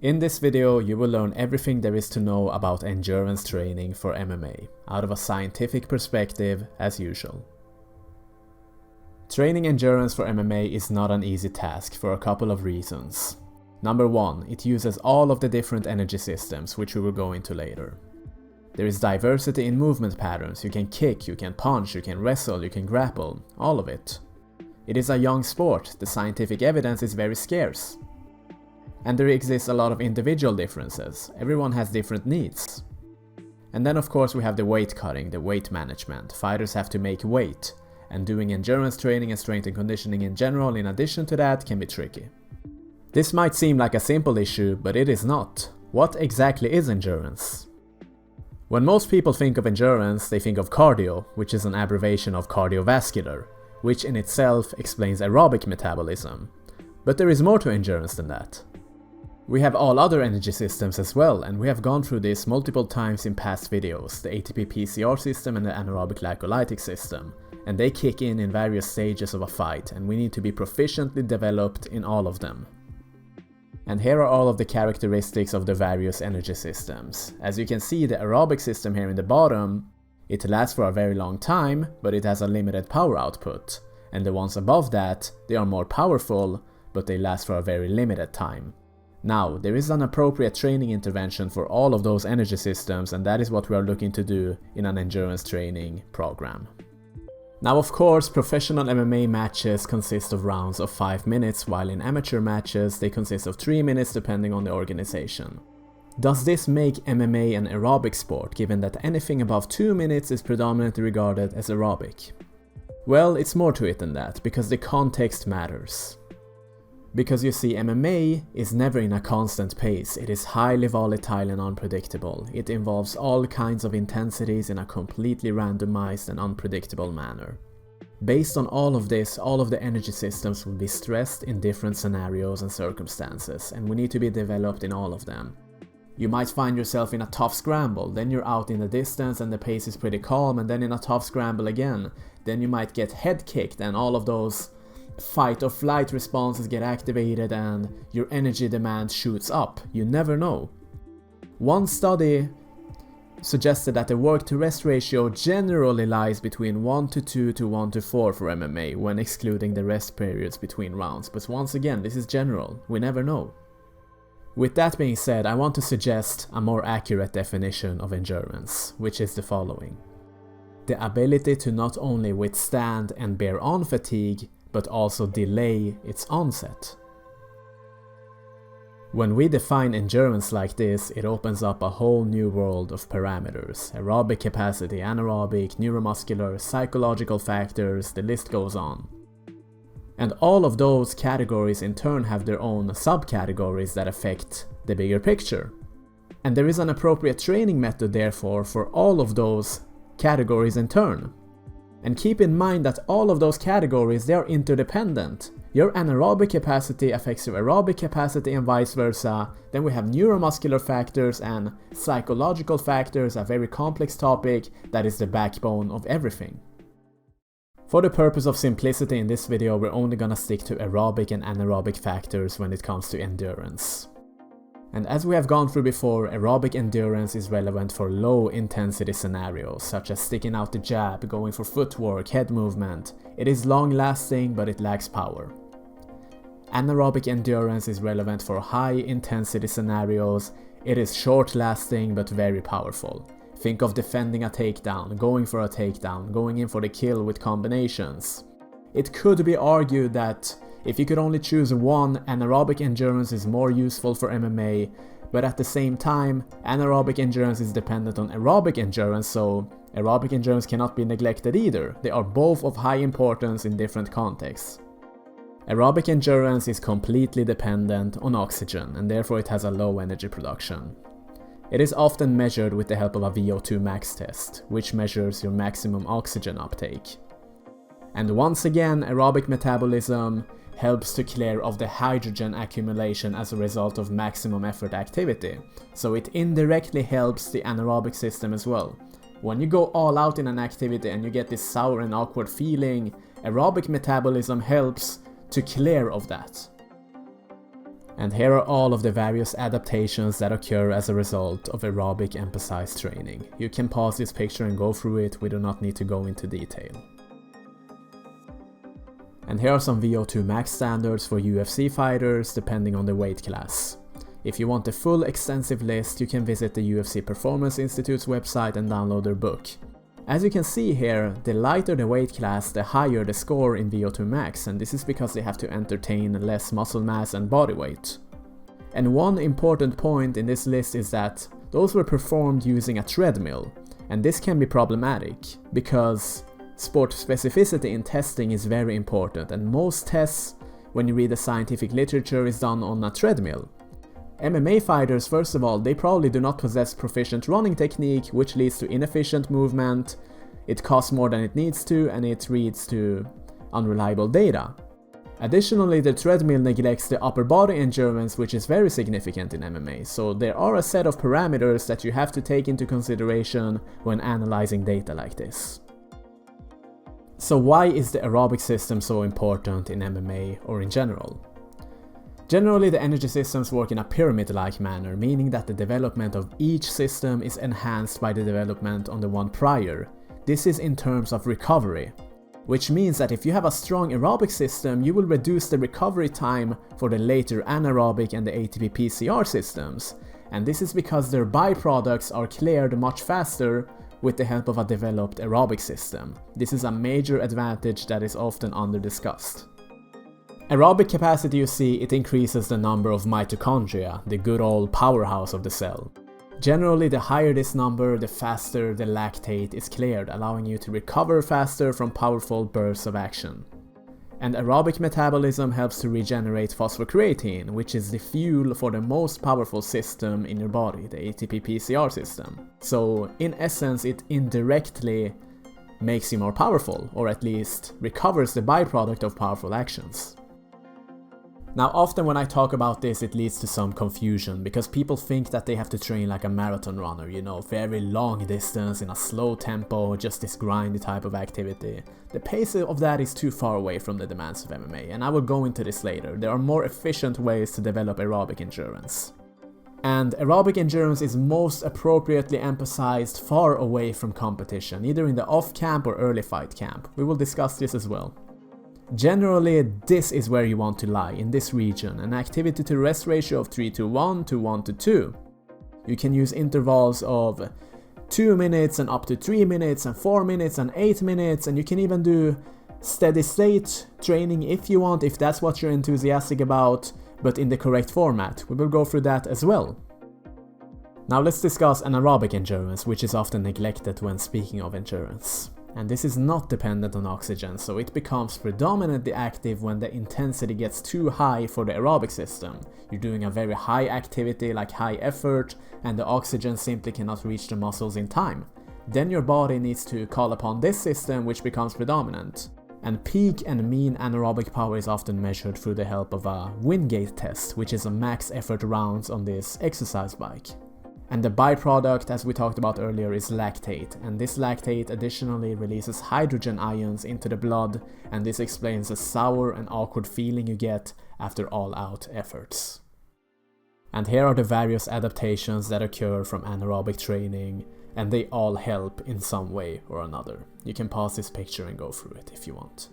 In this video, you will learn everything there is to know about endurance training for MMA, out of a scientific perspective as usual. Training endurance for MMA is not an easy task for a couple of reasons. Number one, it uses all of the different energy systems, which we will go into later. There is diversity in movement patterns. You can kick, you can punch, you can wrestle, you can grapple, all of it. It is a young sport, the scientific evidence is very scarce. And there exists a lot of individual differences, everyone has different needs. And then of course we have the weight cutting, the weight management. Fighters have to make weight, and doing endurance training and strength and conditioning in general in addition to that can be tricky. This might seem like a simple issue, but it is not. What exactly is endurance? When most people think of endurance, they think of cardio, which is an abbreviation of cardiovascular, which in itself explains aerobic metabolism. But there is more to endurance than that. We have all other energy systems as well, and we have gone through this multiple times in past videos, the ATP-PCR system and the anaerobic glycolytic system, and they kick in various stages of a fight, and we need to be proficiently developed in all of them. And here are all of the characteristics of the various energy systems. As you can see, the aerobic system here in the bottom, it lasts for a very long time, but it has a limited power output. And the ones above that, they are more powerful, but they last for a very limited time. Now, there is an appropriate training intervention for all of those energy systems, and that is what we are looking to do in an endurance training program. Now of course, professional MMA matches consist of rounds of 5 minutes, while in amateur matches they consist of 3 minutes depending on the organization. Does this make MMA an aerobic sport, given that anything above 2 minutes is predominantly regarded as aerobic? Well, it's more to it than that, because the context matters. Because you see, MMA is never in a constant pace, it is highly volatile and unpredictable. It involves all kinds of intensities in a completely randomized and unpredictable manner. Based on all of this, all of the energy systems will be stressed in different scenarios and circumstances, and we need to be developed in all of them. You might find yourself in a tough scramble, then you're out in the distance and the pace is pretty calm, and then in a tough scramble again. Then you might get head kicked and all of those fight or flight responses get activated and your energy demand shoots up. You never know. One study suggested that the work to rest ratio generally lies between 1:2 to 1:4 for MMA when excluding the rest periods between rounds, but once again, this is general, we never know. With that being said, I want to suggest a more accurate definition of endurance, which is the following. The ability to not only withstand and bear on fatigue, but also delay its onset. When we define endurance like this, it opens up a whole new world of parameters. Aerobic capacity, anaerobic, neuromuscular, psychological factors, the list goes on. And all of those categories in turn have their own subcategories that affect the bigger picture. And there is an appropriate training method therefore for all of those categories in turn. And keep in mind that all of those categories, they are interdependent. Your anaerobic capacity affects your aerobic capacity and vice versa. Then we have neuromuscular factors and psychological factors, a very complex topic that is the backbone of everything. For the purpose of simplicity in this video, we're only gonna stick to aerobic and anaerobic factors when it comes to endurance. And as we have gone through before, aerobic endurance is relevant for low intensity scenarios, such as sticking out the jab, going for footwork, head movement. It is long lasting, but it lacks power. Anaerobic endurance is relevant for high intensity scenarios. It is short lasting, but very powerful. Think of defending a takedown, going for a takedown, going in for the kill with combinations. It could be argued that if you could only choose one, anaerobic endurance is more useful for MMA, but at the same time, anaerobic endurance is dependent on aerobic endurance, so aerobic endurance cannot be neglected either. They are both of high importance in different contexts. Aerobic endurance is completely dependent on oxygen, and therefore it has a low energy production. It is often measured with the help of a VO2 max test, which measures your maximum oxygen uptake. And once again, aerobic metabolism helps to clear of the hydrogen accumulation as a result of maximum effort activity, so it indirectly helps the anaerobic system as well. When you go all out in an activity and you get this sour and awkward feeling, aerobic metabolism helps to clear of that. And here are all of the various adaptations that occur as a result of aerobic emphasized training. You can pause this picture and go through it, we do not need to go into detail. And here are some VO2 max standards for UFC fighters depending on the weight class. If you want the full extensive list, you can visit the UFC Performance Institute's website and download their book. As you can see here, the lighter the weight class, the higher the score in VO2 max, and this is because they have to entertain less muscle mass and body weight. And one important point in this list is that those were performed using a treadmill, and this can be problematic because sport specificity in testing is very important, and most tests, when you read the scientific literature, is done on a treadmill. MMA fighters, first of all, they probably do not possess proficient running technique, which leads to inefficient movement, it costs more than it needs to, and it leads to unreliable data. Additionally, the treadmill neglects the upper body endurance, which is very significant in MMA, so there are a set of parameters that you have to take into consideration when analyzing data like this. So why is the aerobic system so important in MMA or in general? Generally, the energy systems work in a pyramid-like manner, meaning that the development of each system is enhanced by the development on the one prior. This is in terms of recovery, which means that if you have a strong aerobic system, you will reduce the recovery time for the later anaerobic and the ATP-PCR systems, and this is because their byproducts are cleared much faster with the help of a developed aerobic system. This is a major advantage that is often under-discussed. Aerobic capacity, you see, it increases the number of mitochondria, the good old powerhouse of the cell. Generally, the higher this number, the faster the lactate is cleared, allowing you to recover faster from powerful bursts of action. And aerobic metabolism helps to regenerate phosphocreatine, which is the fuel for the most powerful system in your body, the ATP-PCR system. So, in essence, it indirectly makes you more powerful, or at least recovers the byproduct of powerful actions. Now, often when I talk about this, it leads to some confusion, because people think that they have to train like a marathon runner, you know, very long distance in a slow tempo, just this grindy type of activity. The pace of that is too far away from the demands of MMA, and I will go into this later. There are more efficient ways to develop aerobic endurance. And aerobic endurance is most appropriately emphasized far away from competition, either in the off-camp or early fight camp. We will discuss this as well. Generally, this is where you want to lie, in this region, an activity to rest ratio of 3:1 to 1:2. You can use intervals of 2 minutes and up to 3 minutes and 4 minutes and 8 minutes, and you can even do steady state training if you want, if that's what you're enthusiastic about, but in the correct format. We will go through that as well. Now let's discuss anaerobic endurance, which is often neglected when speaking of endurance. And this is not dependent on oxygen, so it becomes predominantly active when the intensity gets too high for the aerobic system. You're doing a very high activity, like high effort, and the oxygen simply cannot reach the muscles in time. Then your body needs to call upon this system, which becomes predominant. And peak and mean anaerobic power is often measured through the help of a Wingate test, which is a max effort rounds on this exercise bike. And the byproduct, as we talked about earlier, is lactate, and this lactate additionally releases hydrogen ions into the blood, and this explains the sour and awkward feeling you get after all-out efforts. And here are the various adaptations that occur from anaerobic training, and they all help in some way or another. You can pause this picture and go through it if you want.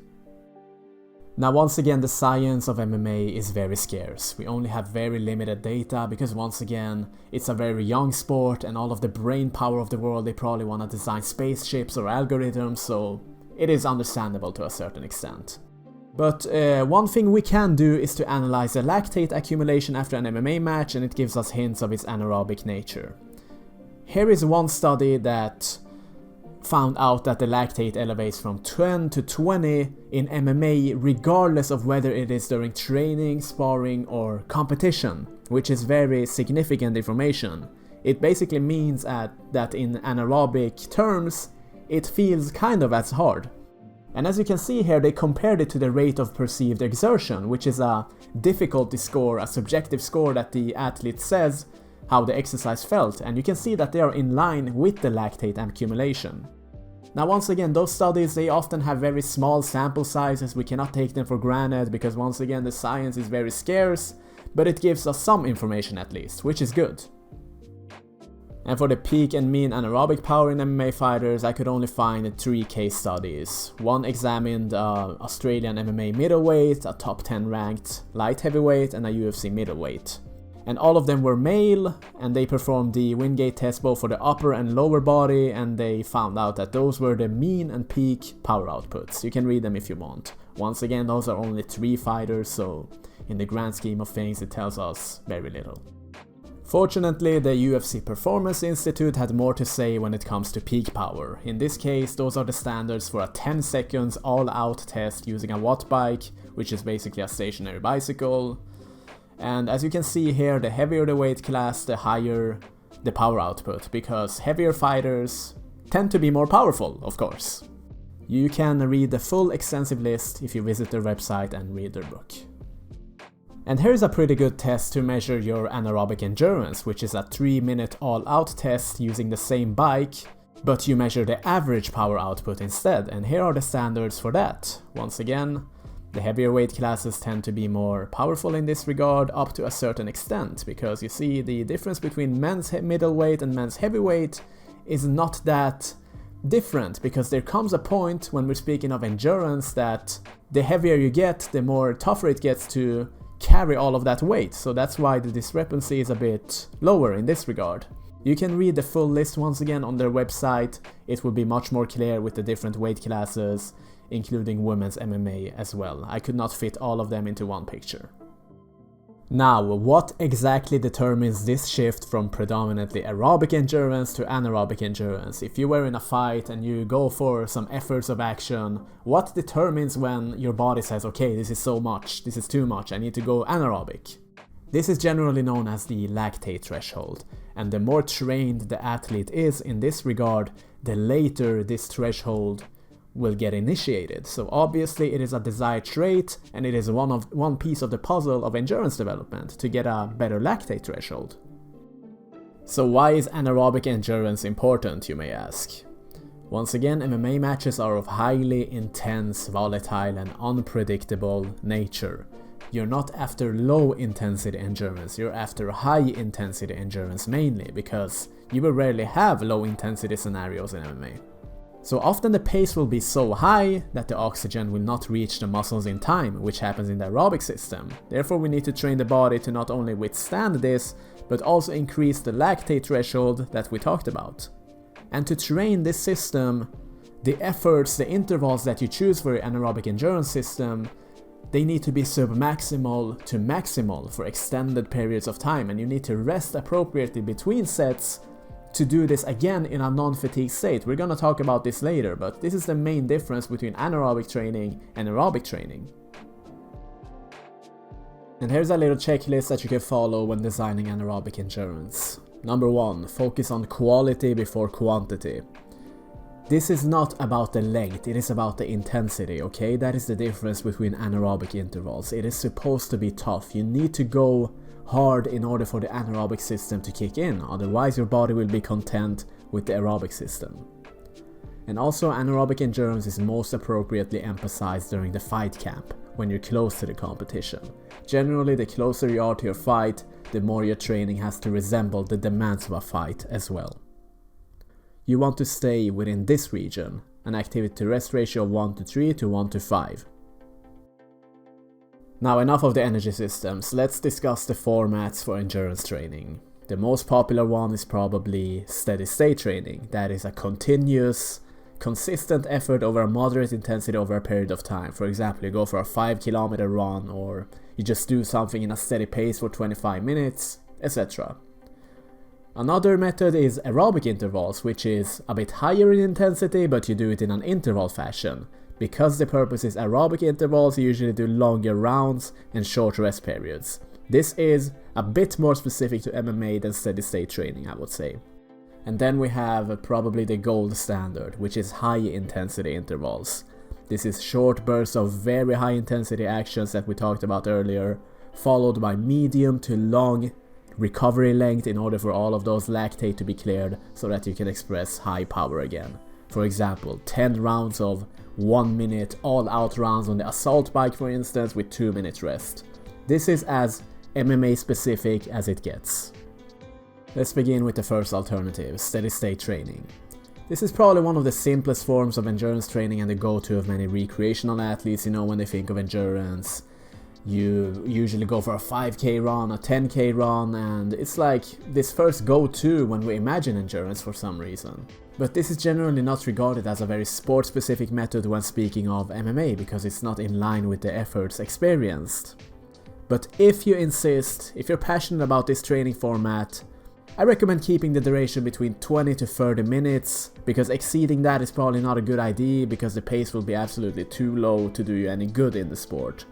Now, once again, the science of MMA is very scarce. We only have very limited data because, once again, it's a very young sport, and all of the brain power of the world, they probably want to design spaceships or algorithms, so it is understandable to a certain extent. But one thing we can do is to analyze the lactate accumulation after an MMA match, and it gives us hints of its anaerobic nature. Here is one study that found out that the lactate elevates from 10 to 20 in MMA regardless of whether it is during training, sparring or competition, which is very significant information. It basically means that in anaerobic terms, it feels kind of as hard. And as you can see here, they compared it to the rate of perceived exertion, which is a difficulty score, a subjective score that the athlete says how the exercise felt, and you can see that they are in line with the lactate accumulation. Now, once again, those studies, they often have very small sample sizes. We cannot take them for granted because, once again, the science is very scarce, but it gives us some information at least, which is good. And for the peak and mean anaerobic power in MMA fighters, I could only find 3 case studies. One examined Australian MMA middleweight, a top 10 ranked light heavyweight, and a UFC middleweight. And all of them were male, and they performed the Wingate test both for the upper and lower body, and they found out that those were the mean and peak power outputs. You can read them if you want. Once again, those are only 3 fighters, so in the grand scheme of things it tells us very little. Fortunately, the UFC Performance Institute had more to say when it comes to peak power. In this case, those are the standards for a 10 seconds all-out test using a watt bike, which is basically a stationary bicycle. And as you can see here, the heavier the weight class, the higher the power output, because heavier fighters tend to be more powerful, of course. You can read the full extensive list if you visit their website and read their book. And here's a pretty good test to measure your anaerobic endurance, which is a 3-minute all-out test using the same bike, but you measure the average power output instead, and here are the standards for that. Once again, the heavier weight classes tend to be more powerful in this regard up to a certain extent, because you see the difference between men's middleweight and men's heavyweight is not that different, because there comes a point when we're speaking of endurance that the heavier you get, the more tougher it gets to carry all of that weight, so that's why the discrepancy is a bit lower in this regard. You can read the full list once again on their website. It will be much more clear with the different weight classes, including women's MMA as well. I could not fit all of them into one picture. Now, what exactly determines this shift from predominantly aerobic endurance to anaerobic endurance? If you were in a fight and you go for some efforts of action, what determines when your body says, okay, this is so much, this is too much, I need to go anaerobic? This is generally known as the lactate threshold, and the more trained the athlete is in this regard, the later this threshold will get initiated. So obviously it is a desired trait, and it is one piece of the puzzle of endurance development to get a better lactate threshold. So why is anaerobic endurance important, you may ask? Once again, MMA matches are of highly intense, volatile and unpredictable nature. You're not after low intensity endurance, you're after high intensity endurance mainly, because you will rarely have low intensity scenarios in MMA. So often the pace will be so high that the oxygen will not reach the muscles in time, which happens in the aerobic system. Therefore we need to train the body to not only withstand this, but also increase the lactate threshold that we talked about. And to train this system, the efforts, the intervals that you choose for your anaerobic endurance system, they need to be submaximal to maximal for extended periods of time, and you need to rest appropriately between sets to do this again in a non-fatigue state. We're gonna talk about this later, but this is the main difference between anaerobic training and aerobic training. And here's a little checklist that you can follow when designing anaerobic endurance. Number 1, focus on quality before quantity. This is not about the length, it is about the intensity, okay? That is the difference between anaerobic intervals. It is supposed to be tough. You need to go hard in order for the anaerobic system to kick in, otherwise your body will be content with the aerobic system. And also anaerobic endurance is most appropriately emphasized during the fight camp, when you're close to the competition. Generally, the closer you are to your fight, the more your training has to resemble the demands of a fight as well. You want to stay within this region, an activity to rest ratio of 1:3 to 1:5. Now enough of the energy systems, let's discuss the formats for endurance training. The most popular one is probably steady state training. That is a continuous, consistent effort over a moderate intensity over a period of time. For example, you go for a 5-kilometer run, or you just do something in a steady pace for 25 minutes, etc. Another method is aerobic intervals, which is a bit higher in intensity, but you do it in an interval fashion. Because the purpose is aerobic intervals, you usually do longer rounds and short rest periods. This is a bit more specific to MMA than steady state training, I would say. And then we have probably the gold standard, which is high intensity intervals. This is short bursts of very high intensity actions that we talked about earlier, followed by medium to long recovery length in order for all of those lactate to be cleared so that you can express high power again. For example, 10 rounds of 1 minute all-out rounds on the assault bike, for instance, with 2 minutes rest. This is as MMA specific as it gets. Let's begin with the first alternative, steady state training. This is probably one of the simplest forms of endurance training and the go-to of many recreational athletes. When they think of endurance, you usually go for a 5k run, a 10k run, and it's like this first go-to when we imagine endurance for some reason. But this is generally not regarded as a very sport-specific method when speaking of MMA because it's not in line with the efforts experienced. But if you insist, if you're passionate about this training format, I recommend keeping the duration between 20 to 30 minutes, because exceeding that is probably not a good idea because the pace will be absolutely too low to do you any good in the sport.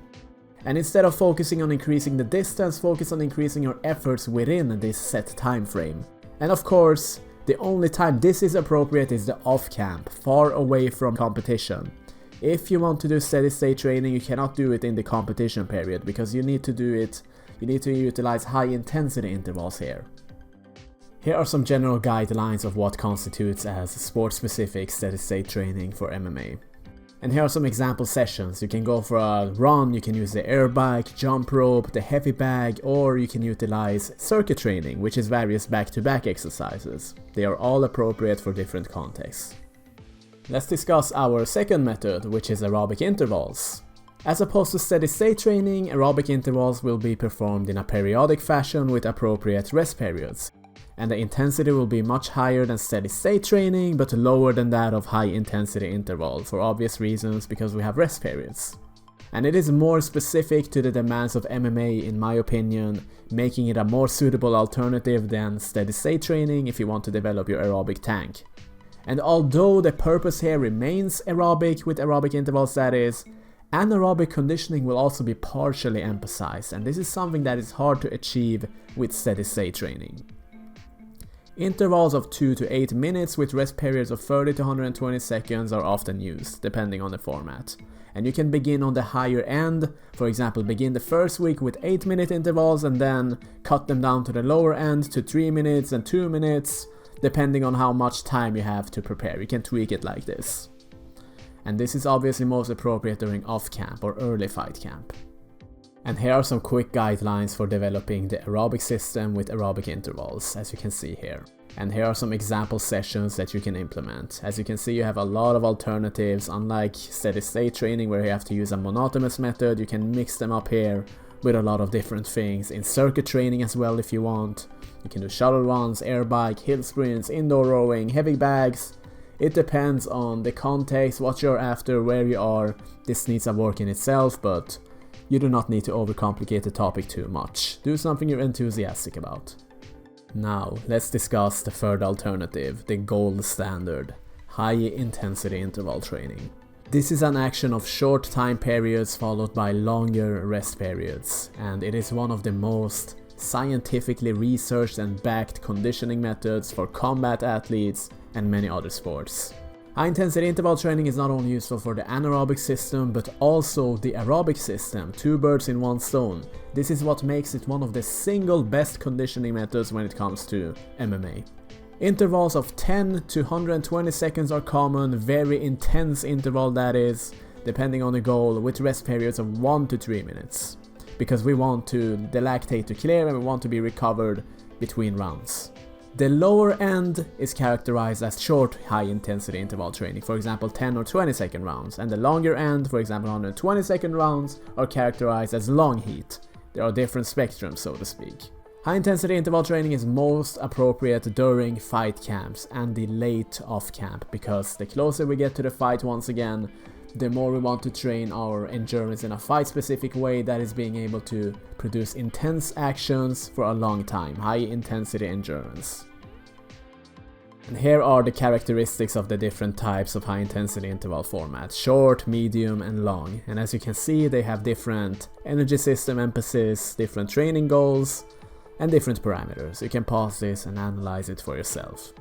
And instead of focusing on increasing the distance, focus on increasing your efforts within this set time frame. And of course, the only time this is appropriate is the off-camp, far away from competition. If you want to do steady state training, you cannot do it in the competition period because you need to utilize high intensity intervals here. Here are some general guidelines of what constitutes as sport-specific steady-state training for MMA. And here are some example sessions. You can go for a run, you can use the aerobic, jump rope, the heavy bag, or you can utilize circuit training, which is various back-to-back exercises. They are all appropriate for different contexts. Let's discuss our second method, which is aerobic intervals. As opposed to steady-state training, aerobic intervals will be performed in a periodic fashion with appropriate rest periods. And the intensity will be much higher than steady-state training, but lower than that of high-intensity interval, for obvious reasons because we have rest periods. And it is more specific to the demands of MMA in my opinion, making it a more suitable alternative than steady-state training if you want to develop your aerobic tank. And although the purpose here remains aerobic with aerobic intervals that is, anaerobic conditioning will also be partially emphasized, and this is something that is hard to achieve with steady-state training. Intervals of 2 to 8 minutes with rest periods of 30 to 120 seconds are often used, depending on the format. And you can begin on the higher end, for example begin the first week with 8-minute intervals and then cut them down to the lower end to 3 minutes and 2 minutes, depending on how much time you have to prepare. You can tweak it like this. And this is obviously most appropriate during off-camp or early fight camp. And here are some quick guidelines for developing the aerobic system with aerobic intervals, as you can see here. And here are some example sessions that you can implement. As you can see, you have a lot of alternatives. Unlike steady-state training where you have to use a monotonous method, you can mix them up here with a lot of different things. In circuit training as well if you want. You can do shuttle runs, air bike, hill sprints, indoor rowing, heavy bags. It depends on the context, what you're after, where you are. This needs a work in itself, but you do not need to overcomplicate the topic too much. Do something you're enthusiastic about. Now, let's discuss the third alternative, the gold standard, high intensity interval training. This is an action of short time periods followed by longer rest periods, and it is one of the most scientifically researched and backed conditioning methods for combat athletes and many other sports. High-intensity interval training is not only useful for the anaerobic system, but also the aerobic system, two birds in one stone. This is what makes it one of the single best conditioning methods when it comes to MMA. Intervals of 10 to 120 seconds are common, very intense interval that is, depending on the goal, with rest periods of 1 to 3 minutes. Because we want the lactate to clear and we want to be recovered between rounds. The lower end is characterized as short high-intensity interval training, for example 10 or 20 second rounds, and the longer end, for example 120 second rounds, are characterized as long heat. There are different spectrums, so to speak. High-intensity interval training is most appropriate during fight camps and the late off-camp, because the closer we get to the fight once again, the more we want to train our endurance in a fight-specific way that is being able to produce intense actions for a long time, high-intensity endurance. And here are the characteristics of the different types of high-intensity interval formats, short, medium, and long. And as you can see, they have different energy system emphasis, different training goals, and different parameters. You can pause this and analyze it for yourself.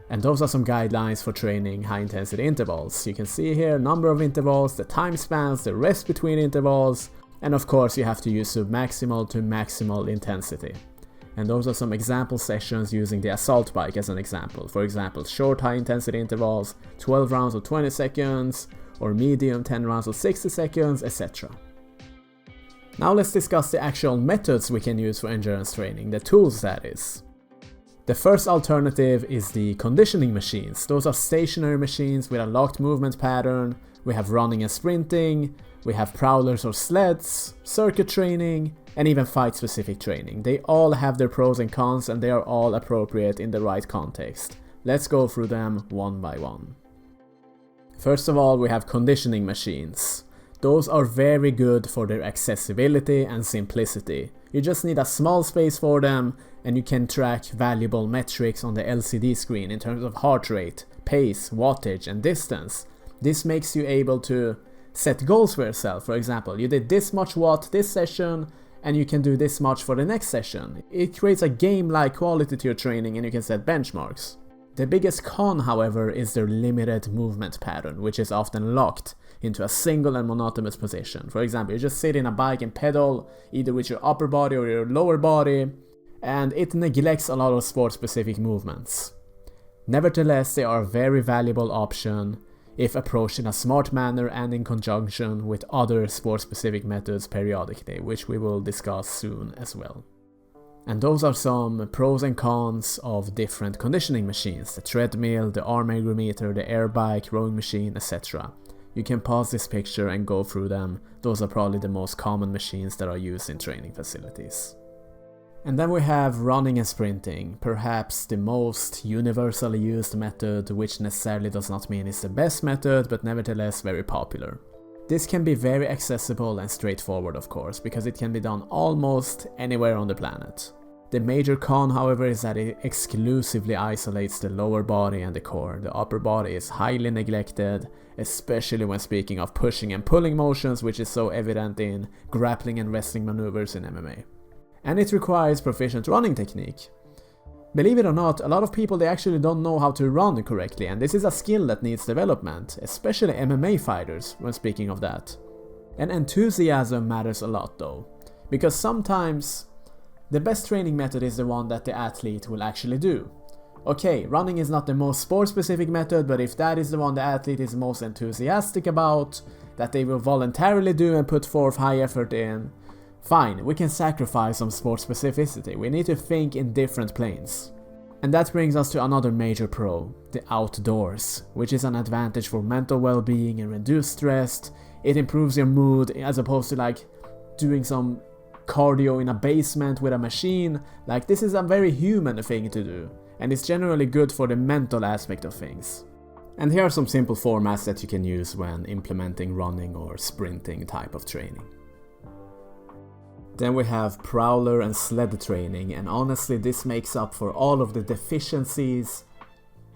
And those are some guidelines for training high-intensity intervals. You can see here number of intervals, the time spans, the rest between intervals, and of course you have to use submaximal to maximal intensity. And those are some example sessions using the assault bike as an example. For example, short high-intensity intervals, 12 rounds of 20 seconds, or medium 10 rounds of 60 seconds, etc. Now let's discuss the actual methods we can use for endurance training, the tools that is. The first alternative is the conditioning machines. Those are stationary machines with a locked movement pattern. We have running and sprinting, we have prowlers or sleds, circuit training, and even fight-specific training. They all have their pros and cons, and they are all appropriate in the right context. Let's go through them one by one. First of all, we have conditioning machines. Those are very good for their accessibility and simplicity. You just need a small space for them, and you can track valuable metrics on the LCD screen in terms of heart rate, pace, wattage, and distance. This makes you able to set goals for yourself. For example, you did this much watt this session, and you can do this much for the next session. It creates a game-like quality to your training, and you can set benchmarks. The biggest con, however, is their limited movement pattern, which is often locked into a single and monotonous position. For example, you just sit in a bike and pedal, either with your upper body or your lower body, and it neglects a lot of sport-specific movements. Nevertheless, they are a very valuable option if approached in a smart manner and in conjunction with other sport-specific methods periodically, which we will discuss soon as well. And those are some pros and cons of different conditioning machines: the treadmill, the arm ergometer, the air bike, rowing machine, etc. You can pause this picture and go through them. Those are probably the most common machines that are used in training facilities. And then we have running and sprinting, perhaps the most universally used method, which necessarily does not mean it's the best method, but nevertheless very popular. This can be very accessible and straightforward, of course, because it can be done almost anywhere on the planet. The major con, however, is that it exclusively isolates the lower body and the core. The upper body is highly neglected, especially when speaking of pushing and pulling motions, which is so evident in grappling and wrestling maneuvers in MMA. And it requires proficient running technique. Believe it or not, a lot of people, they actually don't know how to run correctly, and this is a skill that needs development, especially MMA fighters when speaking of that. And enthusiasm matters a lot though, because sometimes the best training method is the one that the athlete will actually do. Okay, running is not the most sport-specific method, but if that is the one the athlete is most enthusiastic about, that they will voluntarily do and put forth high effort in, fine, we can sacrifice some sport specificity. We need to think in different planes. And that brings us to another major pro, the outdoors, which is an advantage for mental well-being and reduced stress. It improves your mood as opposed to like doing some cardio in a basement with a machine. Like, this is a very human thing to do, and it's generally good for the mental aspect of things. And here are some simple formats that you can use when implementing running or sprinting type of training. Then we have prowler and sled training, and honestly this makes up for all of the deficiencies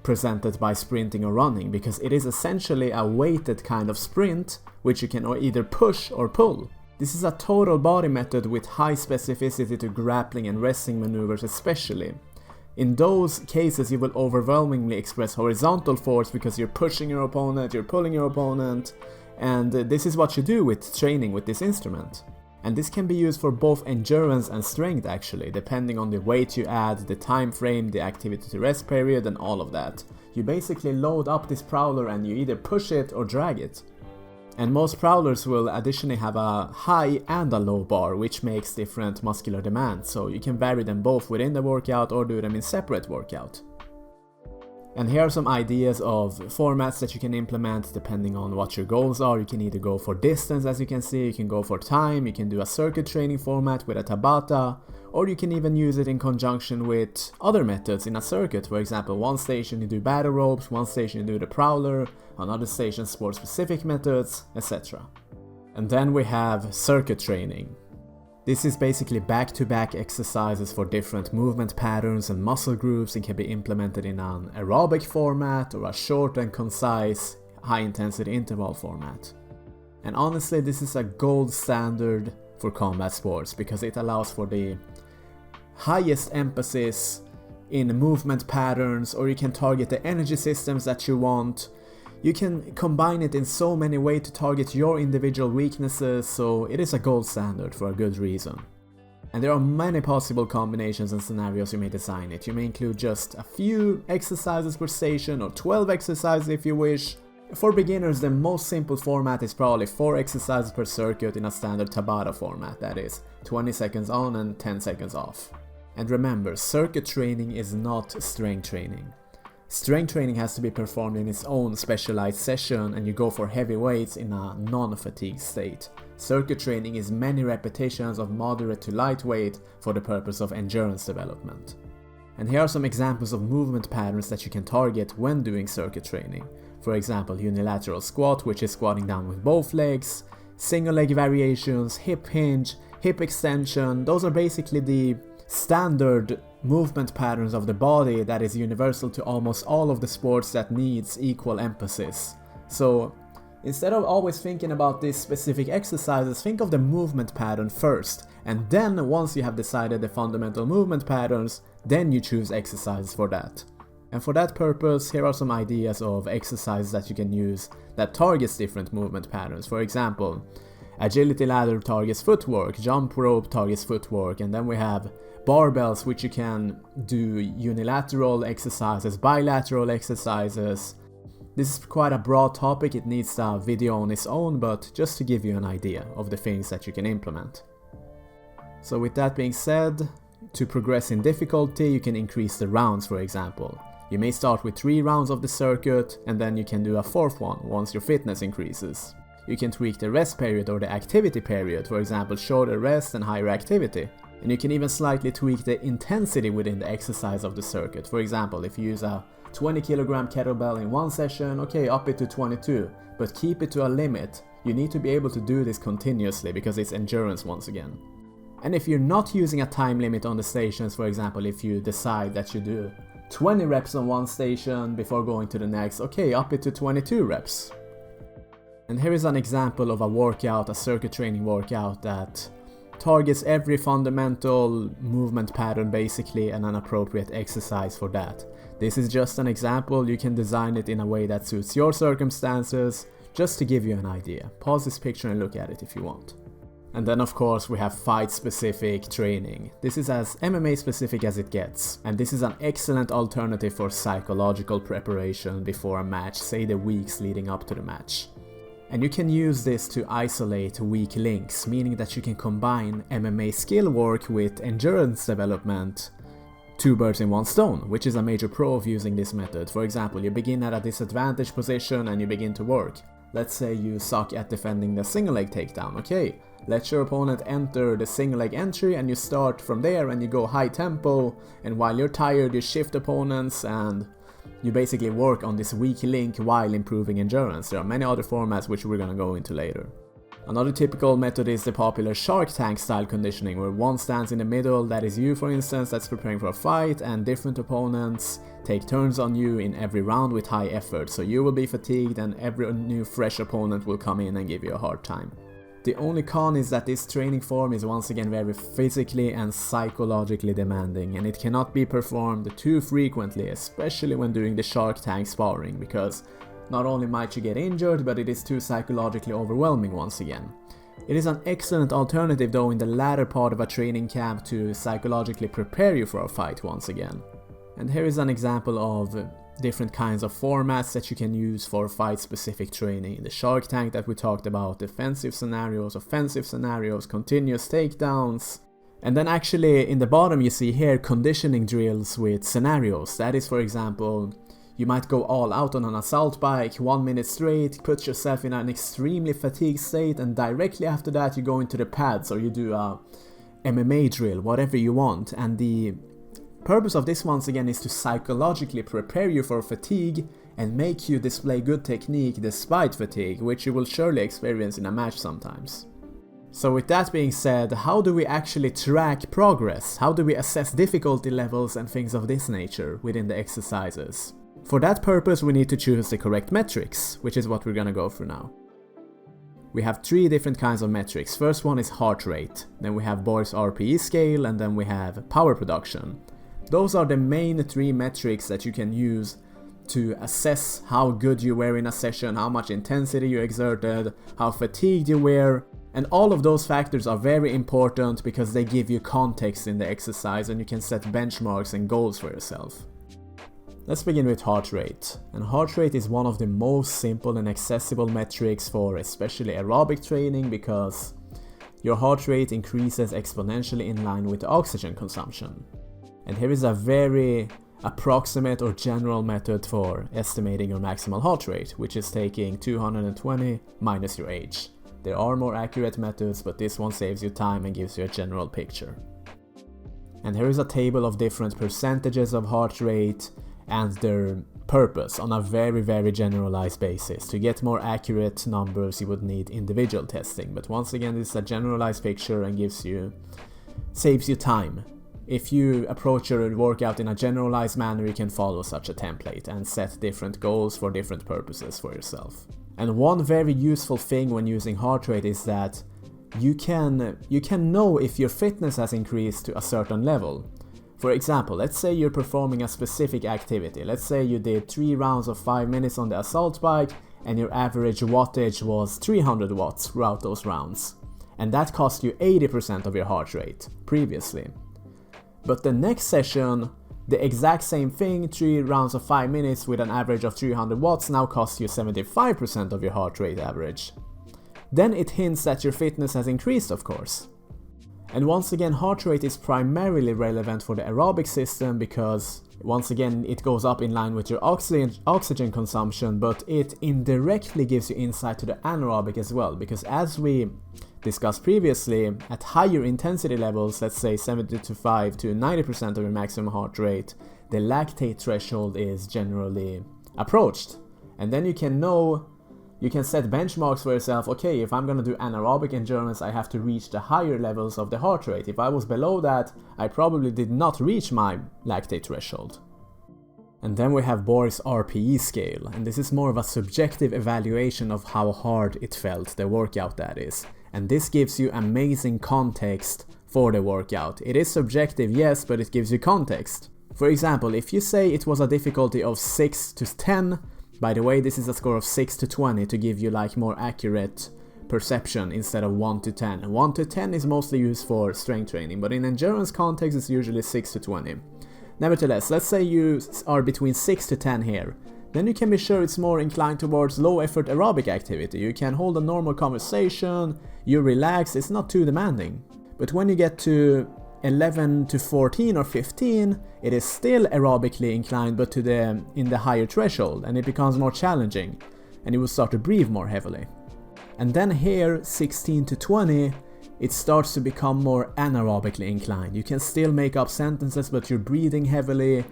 presented by sprinting or running, because it is essentially a weighted kind of sprint which you can either push or pull. This is a total body method with high specificity to grappling and wrestling maneuvers especially. In those cases you will overwhelmingly express horizontal force because you're pushing your opponent, you're pulling your opponent, and this is what you do with training with this instrument. And this can be used for both endurance and strength actually, depending on the weight you add, the time frame, the activity to rest period, and all of that. You basically load up this prowler and you either push it or drag it. And most prowlers will additionally have a high and a low bar, which makes different muscular demands, so you can vary them both within the workout or do them in separate workout. And here are some ideas of formats that you can implement depending on what your goals are. You can either go for distance, as you can see, you can go for time, you can do a circuit training format with a Tabata, or you can even use it in conjunction with other methods in a circuit. For example, one station you do battle ropes, one station you do the prowler, another station sport specific methods, etc. And then we have circuit training. This is basically back-to-back exercises for different movement patterns and muscle groups, and can be implemented in an aerobic format or a short and concise high-intensity interval format. And honestly, this is a gold standard for combat sports because it allows for the highest emphasis in movement patterns, or you can target the energy systems that you want. You can combine it in so many ways to target your individual weaknesses, so it is a gold standard for a good reason. And there are many possible combinations and scenarios you may design it. You may include just a few exercises per station, or 12 exercises if you wish. For beginners, the most simple format is probably 4 exercises per circuit in a standard Tabata format, that is 20 seconds on and 10 seconds off. And remember, circuit training is not strength training. Strength training has to be performed in its own specialized session, and you go for heavy weights in a non-fatigue state. Circuit training is many repetitions of moderate to light weight for the purpose of endurance development. And here are some examples of movement patterns that you can target when doing circuit training. For example, unilateral squat, which is squatting down with both legs, single leg variations, hip hinge, hip extension. Those are basically the standard movement patterns of the body that is universal to almost all of the sports that needs equal emphasis. So instead of always thinking about these specific exercises, think of the movement pattern first, and then once you have decided the fundamental movement patterns, then you choose exercises for that. And for that purpose, here are some ideas of exercises that you can use that targets different movement patterns. For example, agility ladder targets footwork, jump rope targets footwork, and then we have barbells, which you can do unilateral exercises, bilateral exercises. This is quite a broad topic, it needs a video on its own, but just to give you an idea of the things that you can implement. So with that being said, to progress in difficulty, you can increase the rounds, for example. You may start with 3 rounds of the circuit, and then you can do a 4th one once your fitness increases. You can tweak the rest period or the activity period, for example shorter rest and higher activity. And you can even slightly tweak the intensity within the exercise of the circuit. For example, if you use a 20 kilogram kettlebell in one session, okay, up it to 22, but keep it to a limit. You need to be able to do this continuously because it's endurance once again. And if you're not using a time limit on the stations, for example, if you decide that you do 20 reps on one station before going to the next, okay, up it to 22 reps. And here is an example of a workout, a circuit training workout that targets every fundamental movement pattern basically, and an appropriate exercise for that. This is just an example, you can design it in a way that suits your circumstances, just to give you an idea. Pause this picture and look at it if you want. And then of course we have fight-specific training. This is as MMA specific as it gets, and this is an excellent alternative for psychological preparation before a match, say the weeks leading up to the match. And you can use this to isolate weak links, meaning that you can combine MMA skill work with endurance development. 2 birds in one stone, which is a major pro of using this method. For example, you begin at a disadvantaged position and you begin to work. Let's say you suck at defending the single leg takedown, okay. Let your opponent enter the single leg entry and you start from there and you go high tempo, and while you're tired you shift opponents and you basically work on this weak link while improving endurance. There are many other formats which we're gonna go into later. Another typical method is the popular Shark Tank style conditioning, where one stands in the middle, that is you for instance, that's preparing for a fight, and different opponents take turns on you in every round with high effort, so you will be fatigued and every new fresh opponent will come in and give you a hard time. The only con is that this training form is once again very physically and psychologically demanding, and it cannot be performed too frequently, especially when doing the Shark Tank sparring, because not only might you get injured, but it is too psychologically overwhelming once again. It is an excellent alternative though in the latter part of a training camp to psychologically prepare you for a fight once again. And here is an example of different kinds of formats that you can use for fight-specific training. The Shark Tank that we talked about, defensive scenarios, offensive scenarios, continuous takedowns. And then actually in the bottom you see here conditioning drills with scenarios. That is, for example, you might go all out on an assault bike, 1 minute straight, put yourself in an extremely fatigued state, and directly after that you go into the pads or you do a MMA drill, whatever you want. And the purpose of this once again is to psychologically prepare you for fatigue and make you display good technique despite fatigue, which you will surely experience in a match sometimes. So with that being said, how do we actually track progress? How do we assess difficulty levels and things of this nature within the exercises? For that purpose we need to choose the correct metrics, which is what we're gonna go through now. We have 3 different kinds of metrics. First one is heart rate, then we have Boyle's RPE scale, and then we have power production. Those are the main 3 metrics that you can use to assess how good you were in a session, how much intensity you exerted, how fatigued you were, and all of those factors are very important because they give you context in the exercise and you can set benchmarks and goals for yourself. Let's begin with heart rate. And heart rate is one of the most simple and accessible metrics for especially aerobic training because your heart rate increases exponentially in line with the oxygen consumption. And here is a very approximate or general method for estimating your maximal heart rate, which is taking 220 minus your age. There are more accurate methods, but this one saves you time and gives you a general picture. And here is a table of different percentages of heart rate and their purpose on a very generalized basis. To get more accurate numbers you would need individual testing, but once again this is a generalized picture and saves you time. If you approach your workout in a generalized manner, you can follow such a template and set different goals for different purposes for yourself. And one very useful thing when using heart rate is that you can know if your fitness has increased to a certain level. For example, let's say you're performing a specific activity. Let's say you did 3 rounds of 5 minutes on the assault bike and your average wattage was 300 watts throughout those rounds. And that cost you 80% of your heart rate previously. But the next session, the exact same thing, 3 rounds of 5 minutes with an average of 300 watts now costs you 75% of your heart rate average. Then it hints that your fitness has increased, of course. And once again, heart rate is primarily relevant for the aerobic system because, once again, it goes up in line with your oxygen consumption, but it indirectly gives you insight to the anaerobic as well, because as we discussed previously, at higher intensity levels, let's say 75 to 90% of your maximum heart rate, the lactate threshold is generally approached. And then you can set benchmarks for yourself. Okay, if I'm gonna do anaerobic endurance, I have to reach the higher levels of the heart rate. If I was below that, I probably did not reach my lactate threshold. And then we have Borg's RPE scale, and this is more of a subjective evaluation of how hard it felt, the workout that is. And this gives you amazing context for the workout. It is subjective, yes, but it gives you context. For example, if you say it was a difficulty of 6 to 10, by the way, this is a score of 6 to 20 to give you like more accurate perception instead of 1 to 10. 1 to 10 is mostly used for strength training, but in endurance context it's usually 6 to 20. Nevertheless, let's say you are between 6 to 10 here. Then you can be sure it's more inclined towards low effort aerobic activity. You can hold a normal conversation, you relax, it's not too demanding. But when you get to 11 to 14 or 15, it is still aerobically inclined but in the higher threshold, and it becomes more challenging and you will start to breathe more heavily. And then here, 16 to 20, it starts to become more anaerobically inclined. You can still make up sentences but you're breathing heavily.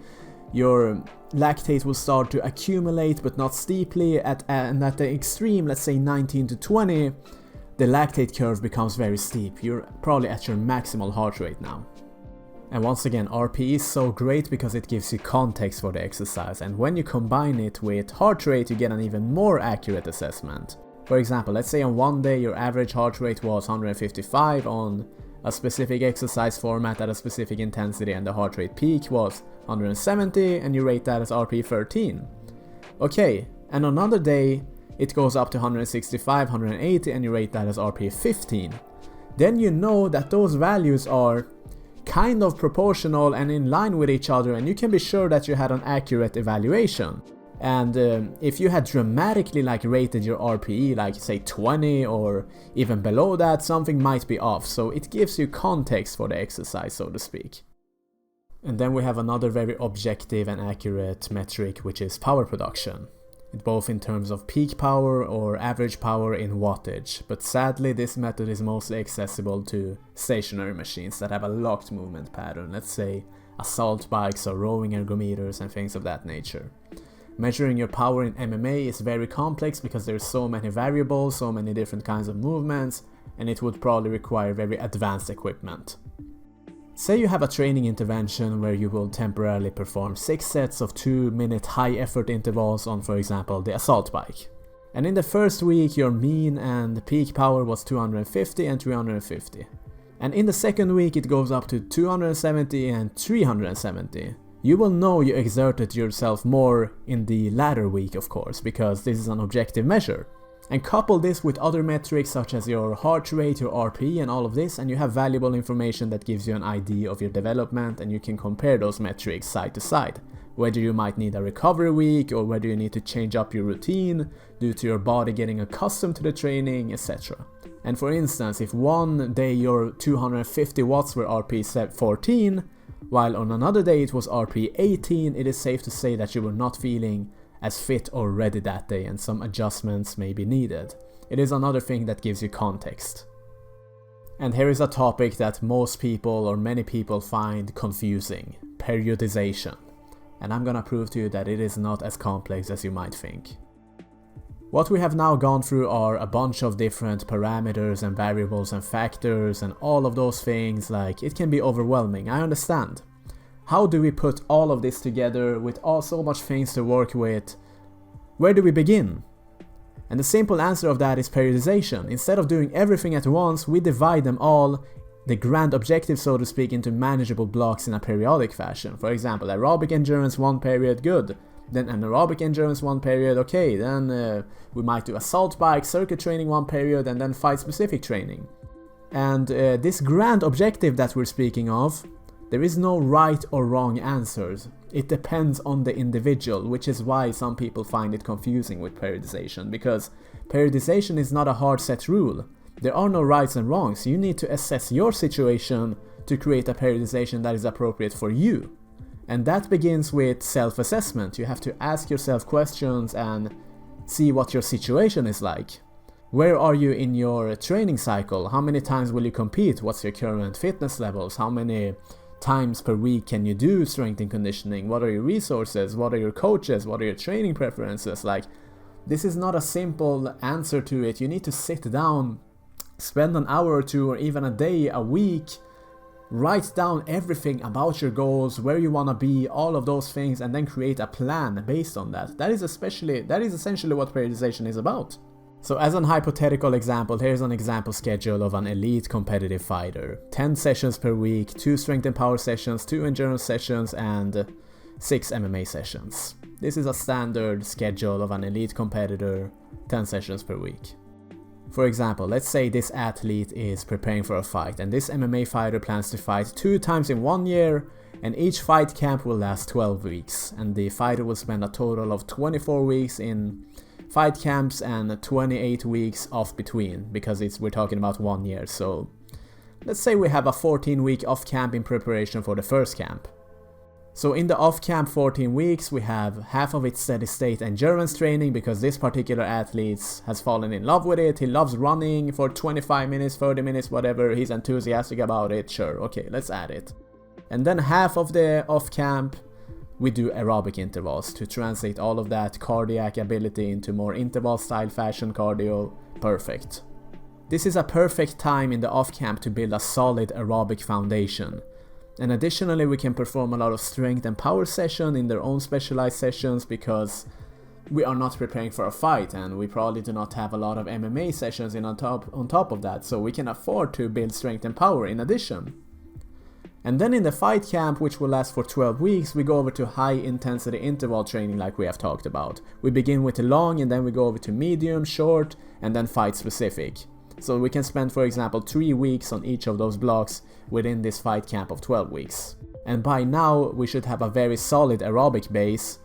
Your lactate will start to accumulate but not steeply, and at the extreme, let's say 19 to 20, the lactate curve becomes very steep. You're probably at your maximal heart rate now. And once again, RPE is so great because it gives you context for the exercise, and when you combine it with heart rate you get an even more accurate assessment. For example, let's say on one day your average heart rate was 155 on a specific exercise format at a specific intensity, and the heart rate peak was 170 and you rate that as RPE 13. Okay, and another day it goes up to 165, 180 and you rate that as RPE 15. Then you know that those values are kind of proportional and in line with each other, and you can be sure that you had an accurate evaluation. And if you had dramatically rated your RPE like say 20 or even below that, something might be off, so it gives you context for the exercise, so to speak. And then we have another very objective and accurate metric, which is power production, both in terms of peak power or average power in wattage, but sadly this method is mostly accessible to stationary machines that have a locked movement pattern, let's say assault bikes or rowing ergometers and things of that nature. Measuring your power in MMA is very complex because there's so many variables, so many different kinds of movements, and it would probably require very advanced equipment. Say you have a training intervention where you will temporarily perform 6 sets of 2-minute high effort intervals on, for example, the assault bike. And in the first week your mean and peak power was 250 and 350. And in the second week it goes up to 270 and 370. You will know you exerted yourself more in the latter week, of course, because this is an objective measure. And couple this with other metrics such as your heart rate, your RPE and all of this, and you have valuable information that gives you an idea of your development, and you can compare those metrics side to side, whether you might need a recovery week or whether you need to change up your routine due to your body getting accustomed to the training, etc. And for instance, if one day your 250 watts were RP 14, while on another day it was RP 18, it is safe to say that you were not feeling as fit or ready that day and some adjustments may be needed. It is another thing that gives you context. And here is a topic that most people or many people find confusing: periodization. And I'm gonna prove to you that it is not as complex as you might think. What we have now gone through are a bunch of different parameters and variables and factors and all of those things. Like, it can be overwhelming, I understand. How do we put all of this together with so much things to work with? Where do we begin? And the simple answer of that is periodization. Instead of doing everything at once, we divide them all, the grand objective so to speak, into manageable blocks in a periodic fashion. For example, aerobic endurance 1 period, good. Then anaerobic endurance 1 period, okay. Then we might do assault bike, circuit training 1 period, and then fight specific training. And this grand objective that we're speaking of, there is no right or wrong answers. It depends on the individual, which is why some people find it confusing with periodization, because periodization is not a hard set rule. There are no rights and wrongs. You need to assess your situation to create a periodization that is appropriate for you. And that begins with self-assessment. You have to ask yourself questions and see what your situation is like. Where are you in your training cycle? How many times will you compete? What's your current fitness levels? How many times per week can you do strength and conditioning? What are your resources? What are your coaches? What are your training preferences? Like, this is not a simple answer to it. You need to sit down, spend an hour or two or even a day, a week, write down everything about your goals, where you want to be, all of those things, and then create a plan based on that. That is essentially what periodization is about. So as an hypothetical example, here's an example schedule of an elite competitive fighter. 10 sessions per week, 2 strength and power sessions, 2 endurance sessions, and 6 MMA sessions. This is a standard schedule of an elite competitor, 10 sessions per week. For example, let's say this athlete is preparing for a fight, and this MMA fighter plans to fight 2 times in 1 year, and each fight camp will last 12 weeks, and the fighter will spend a total of 24 weeks in fight camps and 28 weeks off between, because we're talking about 1 year. So let's say we have a 14-week off camp in preparation for the first camp. So in the off camp 14 weeks, we have half of it steady state endurance training, because this particular athlete has fallen in love with it. He loves running for 25 minutes, 30 minutes, whatever. He's enthusiastic about it. Sure, okay, let's add it. And then half of the off camp, we do aerobic intervals to translate all of that cardiac ability into more interval style fashion cardio. Perfect. This is a perfect time in the off camp to build a solid aerobic foundation. And additionally, we can perform a lot of strength and power session in their own specialized sessions, because we are not preparing for a fight and we probably do not have a lot of MMA sessions on top of that, so we can afford to build strength and power in addition. And then in the fight camp, which will last for 12 weeks, we go over to high intensity interval training like we have talked about. We begin with the long and then we go over to medium, short, and then fight specific. So we can spend, for example, 3 weeks on each of those blocks within this fight camp of 12 weeks. And by now we should have a very solid aerobic base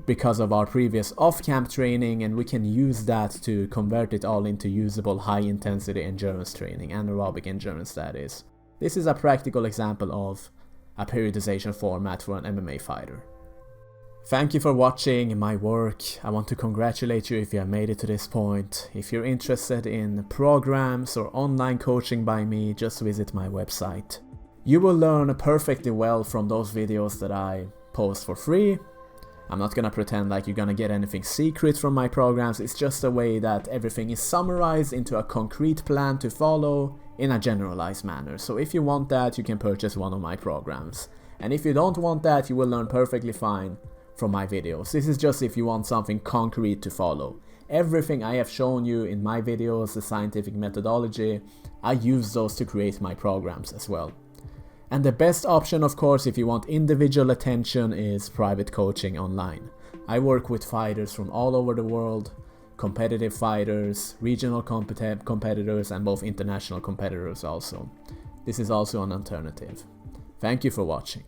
because of our previous off-camp training, and we can use that to convert it all into usable high-intensity endurance training, anaerobic endurance that is. This is a practical example of a periodization format for an MMA fighter. Thank you for watching my work. I want to congratulate you if you have made it to this point. If you're interested in programs or online coaching by me, just visit my website. You will learn perfectly well from those videos that I post for free. I'm not gonna pretend like you're gonna get anything secret from my programs. It's just a way that everything is summarized into a concrete plan to follow in a generalized manner. So if you want that, you can purchase one of my programs. And if you don't want that, you will learn perfectly fine from my videos. This is just if you want something concrete to follow. Everything I have shown you in my videos, the scientific methodology, I use those to create my programs as well. And the best option, of course, if you want individual attention, is private coaching online. I work with fighters from all over the world, competitive fighters, regional competitors, and both international competitors also. This is also an alternative. Thank you for watching.